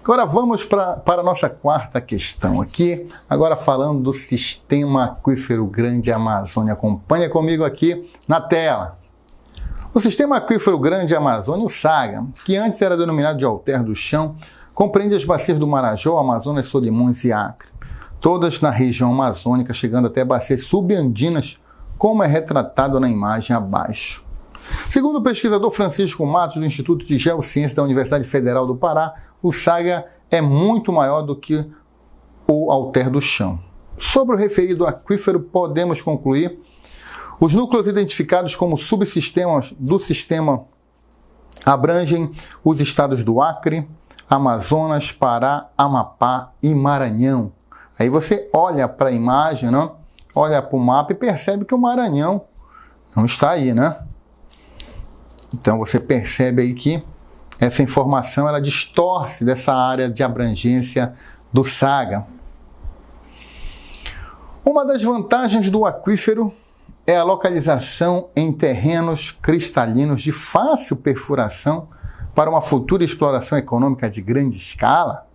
Agora vamos para a nossa quarta questão aqui, agora falando do Sistema Aquífero Grande Amazônia. Acompanha comigo aqui na tela. O Sistema Aquífero Grande Amazônia, o SAGA, que antes era denominado de Alter do Chão, compreende as bacias do Marajó, Amazonas, Solimões e Acre, todas na região amazônica, chegando até bacias subandinas, como é retratado na imagem abaixo. Segundo o pesquisador Francisco Matos, do Instituto de Geociência da Universidade Federal do Pará, o SAGA é muito maior do que o Alter do Chão. Sobre o referido aquífero, podemos concluir: os núcleos identificados como subsistemas do sistema abrangem os estados do Acre, Amazonas, Pará, Amapá e Maranhão. Aí você olha para a imagem, né? Olha para o mapa e percebe que o Maranhão não está aí, né? Então você percebe aí que essa informação ela distorce dessa área de abrangência do SAGA. Uma das vantagens do aquífero é a localização em terrenos cristalinos de fácil perfuração para uma futura exploração econômica de grande escala.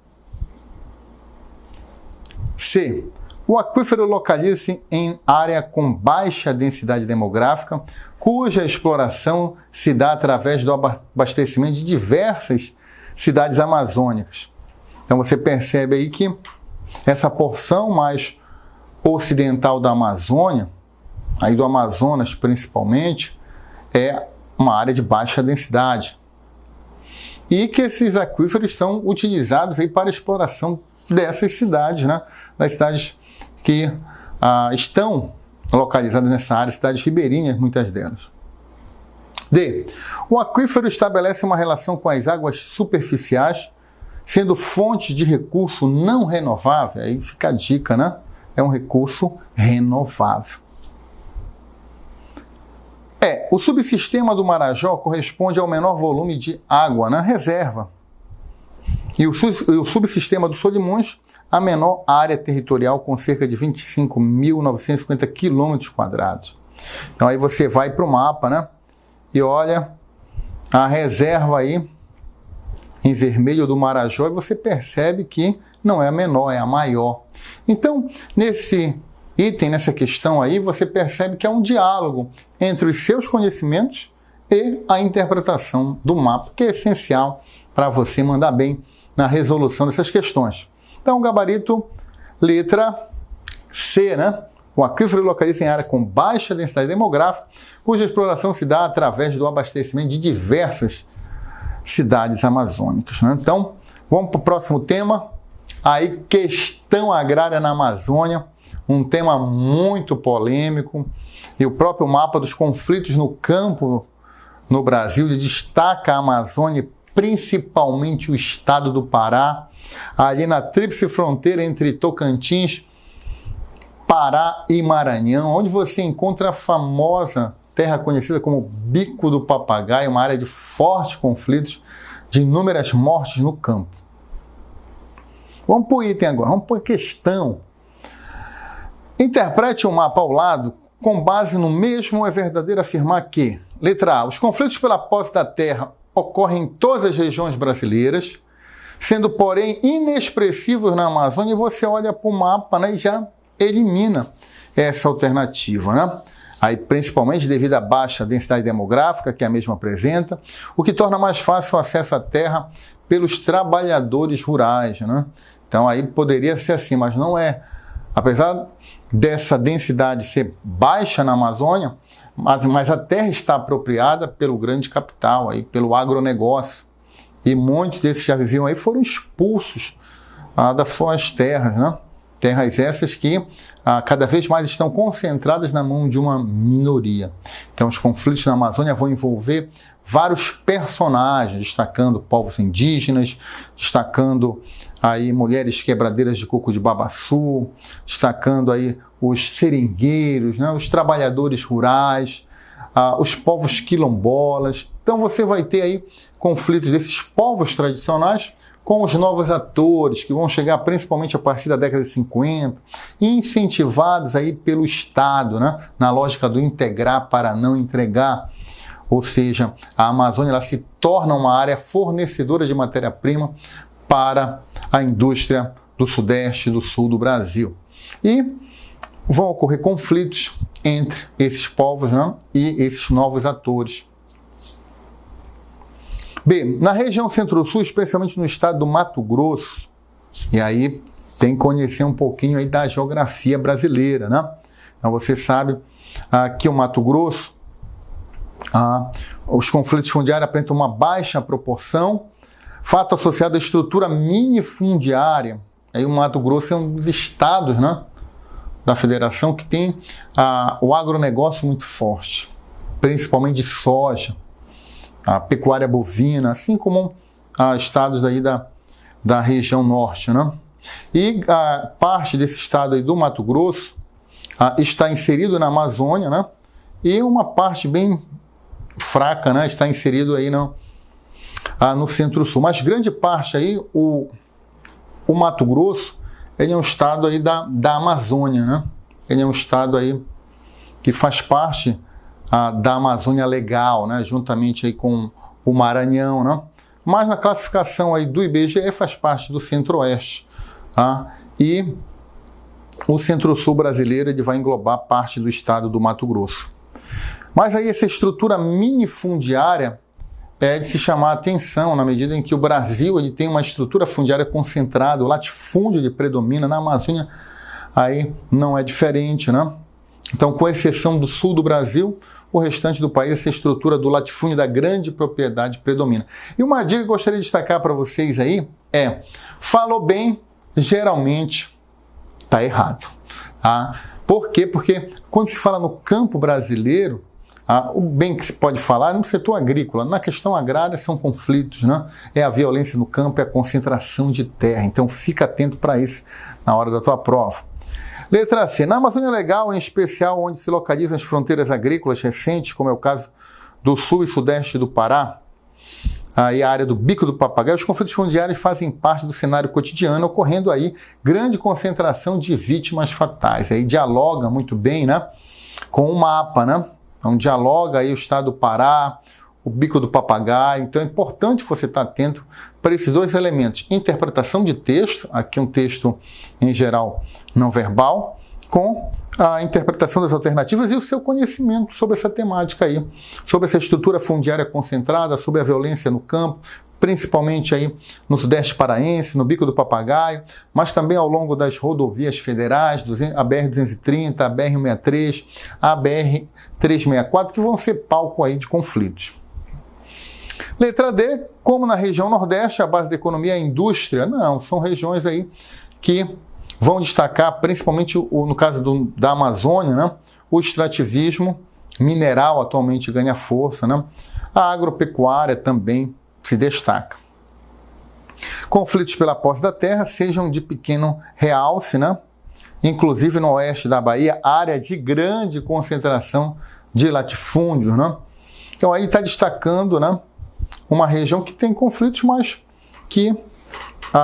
C. O aquífero localiza-se em área com baixa densidade demográfica, cuja exploração se dá através do abastecimento de diversas cidades amazônicas. Então você percebe aí que essa porção mais ocidental da Amazônia, aí do Amazonas principalmente, é uma área de baixa densidade. E que esses aquíferos são utilizados aí para a exploração dessas cidades, né? Das cidades que estão localizadas nessa área, cidades ribeirinhas, muitas delas. D. O aquífero estabelece uma relação com as águas superficiais, sendo fonte de recurso não renovável. Aí fica a dica, né? É um recurso renovável. O subsistema do Marajó corresponde ao menor volume de água na reserva. E o subsistema do Solimões, a menor área territorial, com cerca de 25.950 km². Então aí você vai para o mapa, né? E olha a reserva aí em vermelho do Marajó e você percebe que não é a menor, é a maior. Então, nesse item, nessa questão aí, você percebe que é um diálogo entre os seus conhecimentos e a interpretação do mapa, que é essencial para você mandar bem na resolução dessas questões. Então, gabarito, letra C, né? O aquífero localiza em área com baixa densidade demográfica, cuja exploração se dá através do abastecimento de diversas cidades amazônicas, né? Então, vamos para o próximo tema. Aí, questão agrária na Amazônia, um tema muito polêmico, e o próprio mapa dos conflitos no campo no Brasil destaca a Amazônia, principalmente o estado do Pará, ali na tríplice fronteira entre Tocantins, Pará e Maranhão, onde você encontra a famosa terra conhecida como Bico do Papagaio, uma área de fortes conflitos, de inúmeras mortes no campo. Vamos para o item agora, vamos para a questão. Interprete o mapa ao lado, com base no mesmo é verdadeiro afirmar que, letra A, os conflitos pela posse da terra ocorrem em todas as regiões brasileiras, sendo, porém, inexpressivos na Amazônia, e você olha para o mapa, né, e já elimina essa alternativa, né? Aí, principalmente devido à baixa densidade demográfica que a mesma apresenta, o que torna mais fácil o acesso à terra pelos trabalhadores rurais, né? Então, aí poderia ser assim, mas não é. Apesar dessa densidade ser baixa na Amazônia, mas a terra está apropriada pelo grande capital, aí, pelo agronegócio. E muitos desses que já viviam aí foram expulsos das suas terras, né? Terras essas que cada vez mais estão concentradas na mão de uma minoria. Então os conflitos na Amazônia vão envolver vários personagens, destacando povos indígenas, destacando aí mulheres quebradeiras de coco de babaçu, destacando aí os seringueiros, né, os trabalhadores rurais, os povos quilombolas. Então você vai ter aí conflitos desses povos tradicionais com os novos atores, que vão chegar principalmente a partir da década de 50, incentivados aí pelo Estado, né? Na lógica do integrar para não entregar. Ou seja, a Amazônia ela se torna uma área fornecedora de matéria-prima para a indústria do Sudeste e do Sul do Brasil. E vão ocorrer conflitos entre esses povos, né, e esses novos atores. B, na região Centro-Sul, especialmente no estado do Mato Grosso, e aí tem que conhecer um pouquinho aí da geografia brasileira, né? Então você sabe que o Mato Grosso, os conflitos fundiários apresentam uma baixa proporção, fato associado à estrutura minifundiária. Aí o Mato Grosso é um dos estados, né, da federação que tem o agronegócio muito forte, principalmente de soja, a pecuária bovina, assim como estados aí da região norte, né? E parte desse estado aí do Mato Grosso está inserido na Amazônia, né? E uma parte bem fraca, né, está inserido aí no Centro-Sul. Mas grande parte aí, o Mato Grosso, ele é um estado aí da Amazônia, né? Ele é um estado aí que faz parte da Amazônia Legal, né? Juntamente aí com o Maranhão, né? Mas na classificação aí do IBGE faz parte do Centro-Oeste, tá? E o Centro-Sul brasileiro ele vai englobar parte do estado do Mato Grosso. Mas aí essa estrutura minifundiária é de se chamar a atenção na medida em que o Brasil ele tem uma estrutura fundiária concentrada, o latifúndio ele predomina, na Amazônia aí não é diferente, né? Então, com exceção do sul do Brasil, o restante do país, essa estrutura do latifúndio da grande propriedade predomina. E uma dica que eu gostaria de destacar para vocês aí é: falou bem, geralmente está errado. Tá? Por quê? Porque quando se fala no campo brasileiro, o bem que se pode falar no setor agrícola. Na questão agrária são conflitos, né? É a violência no campo, é a concentração de terra. Então fica atento para isso na hora da tua prova. Letra C. Na Amazônia Legal, em especial onde se localizam as fronteiras agrícolas recentes, como é o caso do sul e sudeste do Pará, e a área do Bico do Papagaio, os conflitos fundiários fazem parte do cenário cotidiano, ocorrendo aí grande concentração de vítimas fatais. Aí dialoga muito bem, né, com o mapa, né? Então dialoga aí o estado do Pará, o Bico do Papagaio. Então é importante você estar atento para esses dois elementos. Interpretação de texto, aqui um texto em geral não verbal, com a interpretação das alternativas e o seu conhecimento sobre essa temática aí, sobre essa estrutura fundiária concentrada, sobre a violência no campo, principalmente aí no Sudeste Paraense, no Bico do Papagaio, mas também ao longo das rodovias federais, a BR-230, a BR-163, a BR-364, que vão ser palco aí de conflitos. Letra D, como na região Nordeste, a base da economia é a indústria? Não, são regiões aí que vão destacar, principalmente no caso da Amazônia, né, o extrativismo mineral atualmente ganha força, né? A agropecuária também se destaca. Conflitos pela posse da terra, sejam de pequeno realce, né? Inclusive no oeste da Bahia, área de grande concentração de latifúndios, né? Então aí está destacando, né, uma região que tem conflitos, mas que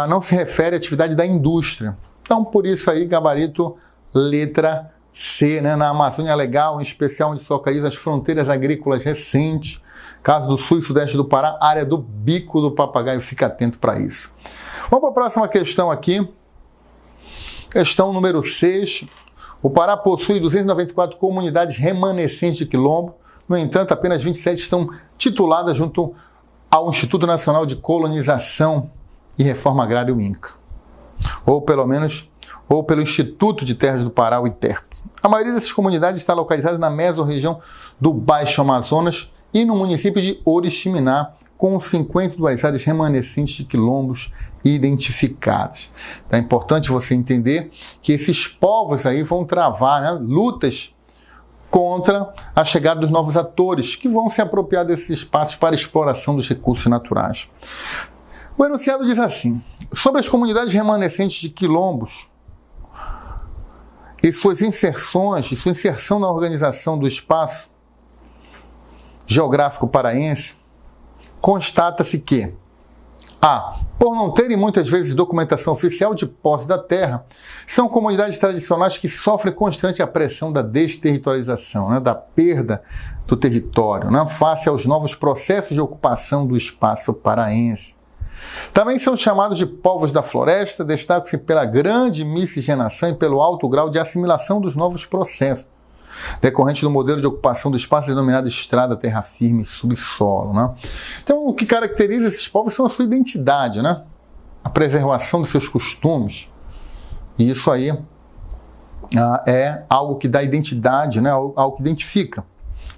não se refere à atividade da indústria. Então, por isso aí, gabarito letra C, né? Na Amazônia Legal, em especial onde se localizam as fronteiras agrícolas recentes, caso do sul e sudeste do Pará, área do Bico do Papagaio, fica atento para isso. Vamos para a próxima questão aqui. Questão número 6. O Pará possui 294 comunidades remanescentes de quilombo, no entanto, apenas 27 estão tituladas junto ao Instituto Nacional de Colonização e Reforma Agrária, o INCA. Ou pelo Instituto de Terras do Pará, o ITERP. A maioria dessas comunidades está localizada na mesorregião do Baixo Amazonas e no município de Oriximiná, com 52 áreas remanescentes de quilombos identificadas. Então é importante você entender que esses povos aí vão travar, né, lutas contra a chegada dos novos atores, que vão se apropriar desses espaços para a exploração dos recursos naturais. O enunciado diz assim: sobre as comunidades remanescentes de quilombos e sua inserção na organização do espaço geográfico paraense, constata-se que por não terem muitas vezes documentação oficial de posse da terra, são comunidades tradicionais que sofrem constante a pressão da desterritorialização, né, da perda do território, né, face aos novos processos de ocupação do espaço paraense. Também são chamados de povos da floresta, destacam-se pela grande miscigenação e pelo alto grau de assimilação dos novos processos, decorrente do modelo de ocupação do espaço denominado estrada, terra firme e subsolo, né? Então, o que caracteriza esses povos são a sua identidade, né? A preservação dos seus costumes. E isso aí é algo que dá identidade, né? Algo que identifica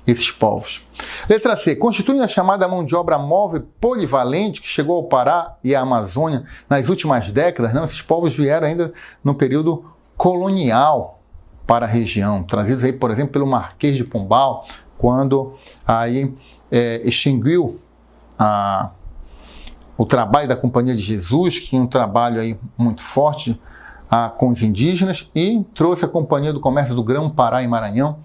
esses povos. Letra C. Constituem a chamada mão de obra móvel polivalente que chegou ao Pará e à Amazônia nas últimas décadas. Não? Esses povos vieram ainda no período colonial para a região, trazidos aí, por exemplo, pelo Marquês de Pombal, quando aí extinguiu o trabalho da Companhia de Jesus, que tinha um trabalho aí muito forte com os indígenas, e trouxe a Companhia do Comércio do Grão, Pará e Maranhão,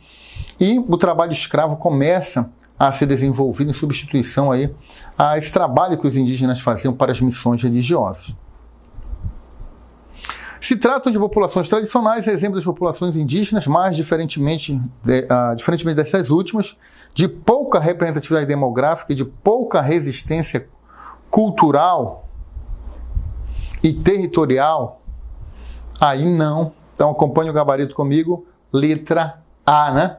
e o trabalho escravo começa a ser desenvolvido em substituição aí a esse trabalho que os indígenas faziam para as missões religiosas. Se tratam de populações tradicionais, exemplos de populações indígenas, mas diferentemente dessas últimas, de pouca representatividade demográfica e de pouca resistência cultural e territorial, aí não. Então acompanhe o gabarito comigo, letra A, né?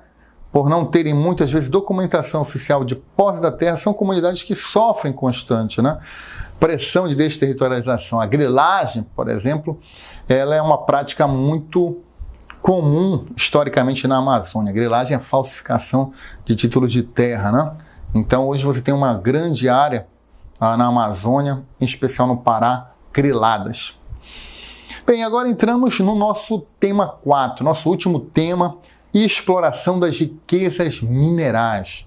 Por não terem muitas vezes documentação oficial de posse da terra, são comunidades que sofrem constante, né? Pressão de desterritorialização. A grilagem, por exemplo, ela é uma prática muito comum historicamente na Amazônia. A grilagem é a falsificação de títulos de terra, né? Então hoje você tem uma grande área na Amazônia, em especial no Pará, griladas. Bem, agora entramos no nosso tema 4, nosso último tema, exploração das riquezas minerais.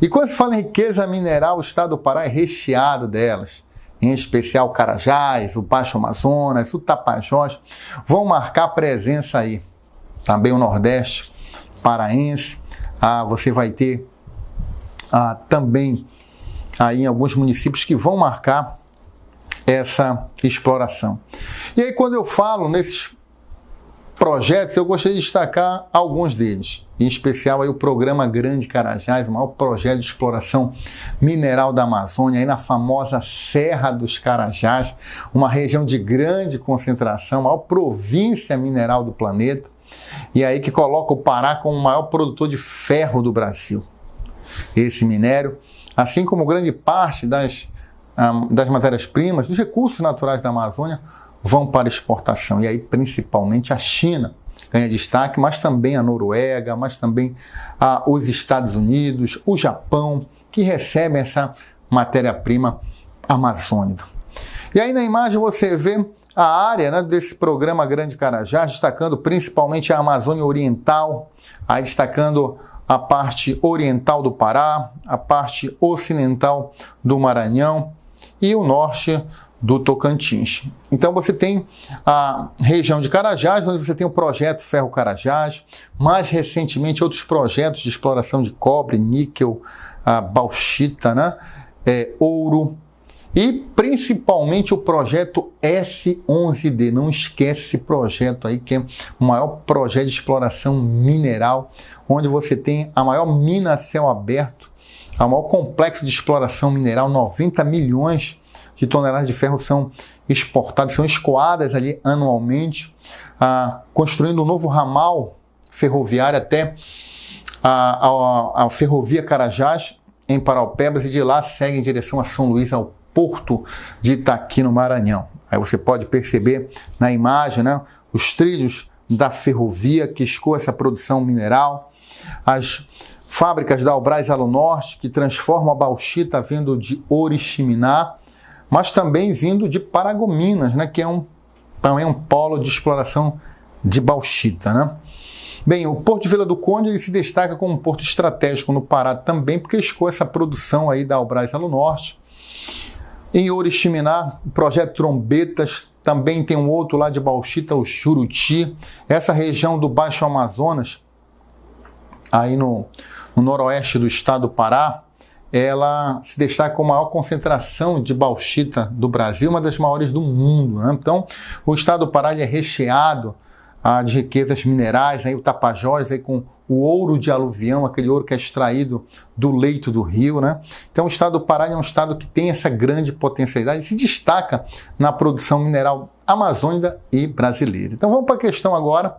E quando se fala em riqueza mineral, o estado do Pará é recheado delas. Em especial o Carajás, o Baixo Amazonas, o Tapajós, vão marcar presença aí. Também o Nordeste paraense, você vai ter também aí em alguns municípios que vão marcar essa exploração. E aí quando eu falo nesses projetos, eu gostaria de destacar alguns deles, em especial aí o Programa Grande Carajás, o maior projeto de exploração mineral da Amazônia, aí na famosa Serra dos Carajás, uma região de grande concentração, a maior província mineral do planeta, e aí que coloca o Pará como o maior produtor de ferro do Brasil. Esse minério, assim como grande parte das matérias-primas, dos recursos naturais da Amazônia, vão para exportação. E aí, principalmente, a China ganha destaque, mas também a Noruega, mas também os Estados Unidos, o Japão, que recebem essa matéria-prima amazônica. E aí, na imagem, você vê a área, né, desse programa Grande Carajás, destacando principalmente a Amazônia Oriental, aí destacando a parte oriental do Pará, a parte ocidental do Maranhão e o norte do Tocantins. Então você tem a região de Carajás, onde você tem o projeto Ferro Carajás, mais recentemente outros projetos de exploração de cobre, níquel, bauxita, né? Ouro, e principalmente o projeto S11D. Não esquece esse projeto aí, que é o maior projeto de exploração mineral, onde você tem a maior mina a céu aberto, o maior complexo de exploração mineral, 90 milhões de toneladas de ferro são exportadas, são escoadas ali anualmente, construindo um novo ramal ferroviário até a ferrovia Carajás, em Paraupebas, e de lá segue em direção a São Luís, ao porto de Itaqui, no Maranhão. Aí você pode perceber na imagem, né, os trilhos da ferrovia que escoa essa produção mineral, as fábricas da Albras Alunorte, que transformam a bauxita vindo de Oriximiná, mas também vindo de Paragominas, né, que é também um polo de exploração de bauxita, né? Bem, o Porto de Vila do Conde ele se destaca como um porto estratégico no Pará também, porque escoa essa produção aí da Albras Alunorte. Em Oriximiná, o projeto Trombetas, também tem um outro lá de bauxita, o Juruti. Essa região do Baixo Amazonas, aí no noroeste do estado do Pará, ela se destaca com a maior concentração de bauxita do Brasil, uma das maiores do mundo, né? Então, o estado do Pará ele é recheado de riquezas minerais, aí o Tapajós aí com o ouro de aluvião, aquele ouro que é extraído do leito do rio, né? Então o estado do Pará é um estado que tem essa grande potencialidade e se destaca na produção mineral amazônica e brasileira. Então vamos para a questão agora.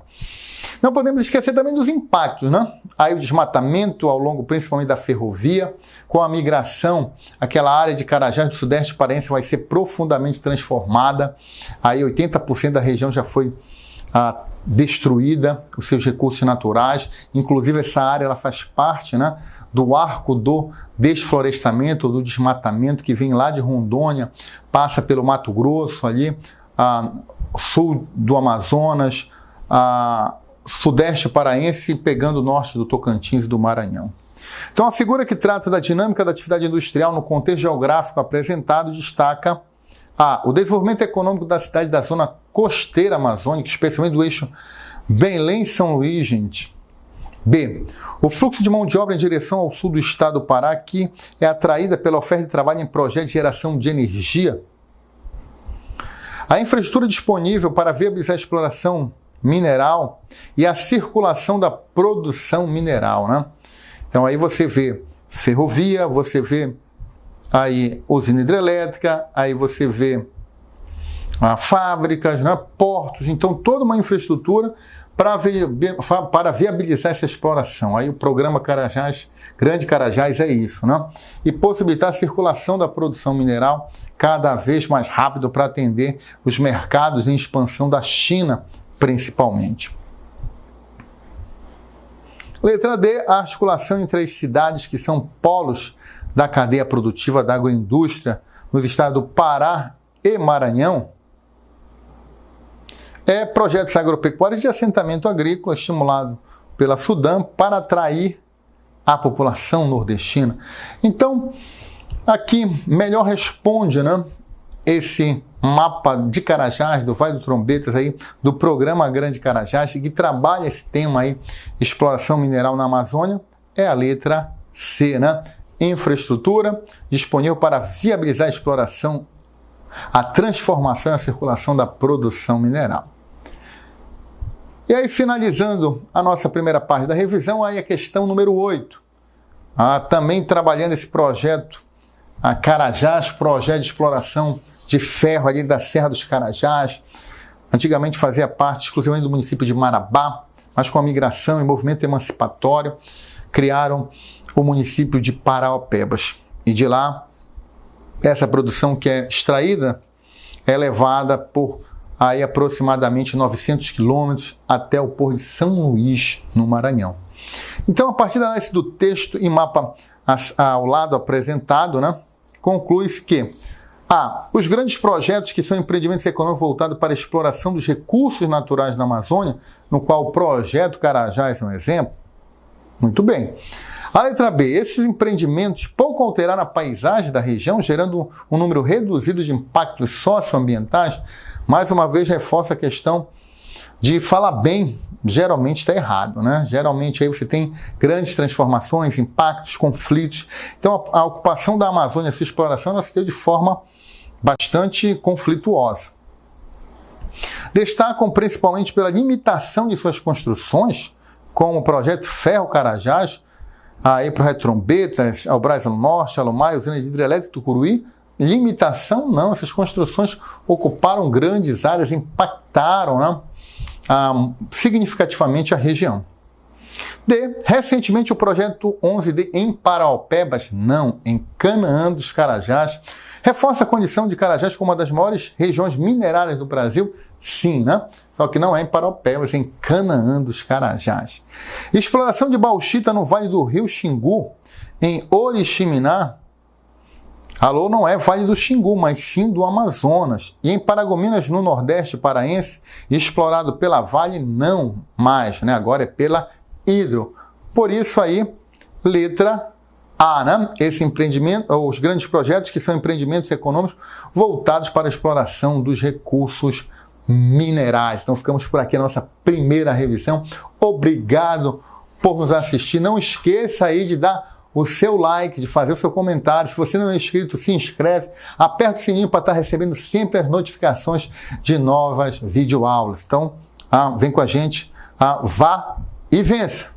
Não podemos esquecer também dos impactos, né? Aí o desmatamento ao longo principalmente da ferrovia, com a migração, aquela área de Carajás do Sudeste Paraense vai ser profundamente transformada. Aí 80% da região já foi destruída, os seus recursos naturais. Inclusive essa área ela faz parte, né, do arco do desflorestamento, do desmatamento que vem lá de Rondônia, passa pelo Mato Grosso ali, sul do Amazonas, sudeste paraense, pegando o norte do Tocantins e do Maranhão. Então, a figura que trata da dinâmica da atividade industrial no contexto geográfico apresentado destaca o desenvolvimento econômico da cidade da zona costeira amazônica, especialmente do eixo Belém-São Luís, gente. B. O fluxo de mão de obra em direção ao sul do estado do Pará, que é atraída pela oferta de trabalho em projetos de geração de energia. A infraestrutura disponível para viabilizar a exploração mineral e a circulação da produção mineral, né? Então aí você vê ferrovia, você vê aí usina hidrelétrica, aí você vê fábricas, né, portos, então toda uma infraestrutura para viabilizar essa exploração. Aí o programa Carajás, Grande Carajás é isso, né? E possibilitar a circulação da produção mineral cada vez mais rápido para atender os mercados em expansão da China, principalmente. Letra D, a articulação entre as cidades que são polos da cadeia produtiva da agroindústria nos estados do Pará e Maranhão. Projetos agropecuários de assentamento agrícola estimulado pela Sudam para atrair a população nordestina. Então, aqui melhor responde, né, esse mapa de Carajás, do Vale do Trombetas, aí, do programa Grande Carajás, que trabalha esse tema aí, exploração mineral na Amazônia, é a letra C, né? Infraestrutura disponível para viabilizar a exploração, a transformação e a circulação da produção mineral. E aí, finalizando a nossa primeira parte da revisão, aí a questão número 8. Também trabalhando esse projeto, a Carajás, projeto de exploração de ferro ali da Serra dos Carajás. Antigamente fazia parte exclusivamente do município de Marabá, mas com a migração e movimento emancipatório, criaram o município de Paraopebas. E de lá, essa produção que é extraída é levada por aí aproximadamente 900 quilômetros até o Porto de São Luís, no Maranhão. Então, a partir da análise do texto e mapa ao lado apresentado, né, conclui-se que os grandes projetos que são empreendimentos econômicos voltados para a exploração dos recursos naturais da Amazônia, no qual o projeto Carajás é um exemplo. Muito bem. A letra B, esses empreendimentos pouco alteraram a paisagem da região, gerando um número reduzido de impactos socioambientais, mais uma vez reforça a questão de falar bem, geralmente está errado, né? Geralmente aí você tem grandes transformações, impactos, conflitos. Então a ocupação da Amazônia, essa exploração, ela se deu de forma bastante conflituosa. Destacam principalmente pela limitação de suas construções, como o projeto Ferro Carajás, aí para o Trombetas, ao Brás do Norte, Alumai, usina de hidrelétrica do Tucuruí. Limitação não, essas construções ocuparam grandes áreas, impactaram, né, significativamente a região. D. Recentemente o projeto 11D em Paraopebas, não, em Canaã dos Carajás, reforça a condição de Carajás como uma das maiores regiões minerárias do Brasil, sim, né? Só que não é em Paraopebas, é em Canaã dos Carajás. Exploração de bauxita no Vale do Rio Xingu, em Oriximiná. Alô, não é Vale do Xingu, mas sim do Amazonas. E em Paragominas, no Nordeste paraense, explorado pela Vale, não mais, né? Agora é pela Hidro. Por isso aí, letra A, né? Esse empreendimento, os grandes projetos que são empreendimentos econômicos voltados para a exploração dos recursos minerais. Então ficamos por aqui a nossa primeira revisão. Obrigado por nos assistir. Não esqueça aí de dar o seu like, de fazer o seu comentário. Se você não é inscrito, se inscreve, aperta o sininho para estar recebendo sempre as notificações de novas videoaulas. Então, vem com a gente, vá e vença!